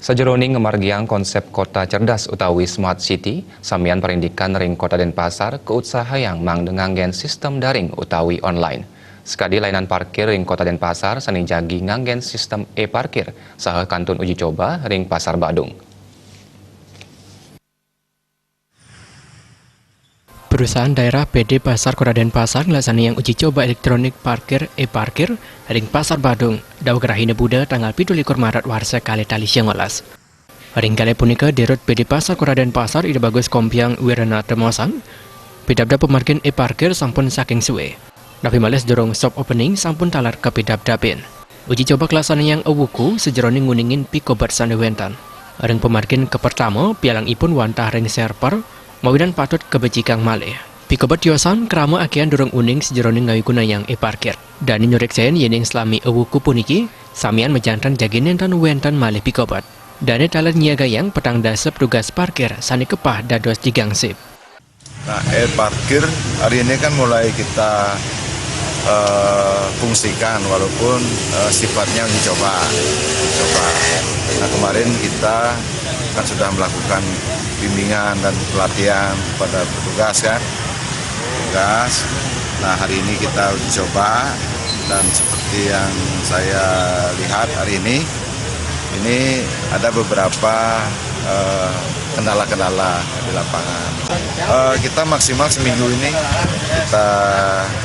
Sajeroning ngemargiang konsep kota cerdas utawi smart city, samian perindikan ring kota Denpasar keutsahayang mangdenganggen sistem daring utawi online. Sekadi lainan parkir ring kota Denpasar sanijagi nganggen sistem e-parkir saha kantun uji coba ring Pasar Badung. Perusahaan daerah PD Pasar Kota Denpasar ngelaksani yang uji coba elektronik parkir e-parkir ring Pasar Badung daw gerahina Buda tanggal 17 Maret warsa kali tali 19. Ring kali punika dirut PD Pasar Kota Denpasar ide bagus kompiang wirana temosang pidabda pemarkin e-parkir sampun saking suwe. Tapi males dorong soft opening sampun talar ke pidabdapin. Uji coba kelasan yang awuku sejeroning nguningin pikobat sandewentan. Ring pemarkin ke pertama pialang ipun wantah ring server mawinan patut kebejikang malih. Pikobat yosan kerama akian dorong uning sejeroning ngawikuna yang e-parkir. Dan nyurek sen yening selami awuku puniki samian mejantan jaginen tan wentan malih pikobat. Dan talan nyiaga yang petang dasep tugas parkir sani kepah dados digangsip. Nah, e-parkir hari ini kan mulai kita fungsikan walaupun sifatnya uji coba. Nah, kemarin kita kan sudah melakukan bimbingan dan pelatihan kepada petugas. Nah, hari ini kita uji coba dan seperti yang saya lihat hari ini ada beberapa kendala-kendala di lapangan. Kita maksimal seminggu ini kita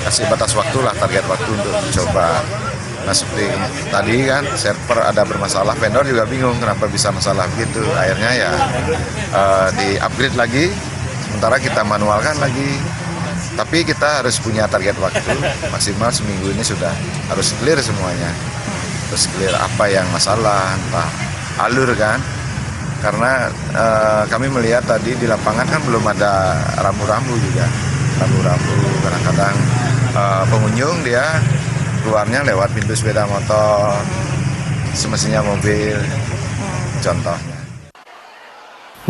kasih batas waktu lah, target waktu untuk mencoba. Nah, seperti tadi kan server ada bermasalah, vendor juga bingung kenapa bisa masalah begitu. Akhirnya ya di-upgrade lagi, sementara kita manualkan lagi. Tapi kita harus punya target waktu, maksimal seminggu ini sudah harus clear semuanya. Terus clear apa yang masalah, entah alur kan. Karena kami melihat tadi di lapangan kan belum ada rambu-rambu juga. Rambu-rambu kadang-kadang pengunjung dia keluarnya lewat pintu sepeda motor, semestinya mobil, contohnya.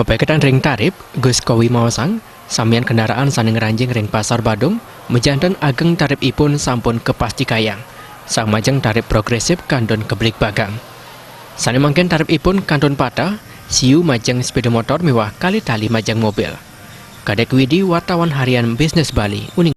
Mepekatan ring tarif, Gus Kowi Mawasang, samian kendaraan saning ranjing ring Pasar Badung, menjantan ageng tarif ipun sampun kepasti kayang. Sang majeng tarif progresif kandun kebelik bagang. Sani mangken tarif ipun kandun patah, siu majeng sepeda motor mewah kali tali majeng mobil. Kadek Widi, wartawan harian Bisnis Bali, Uning.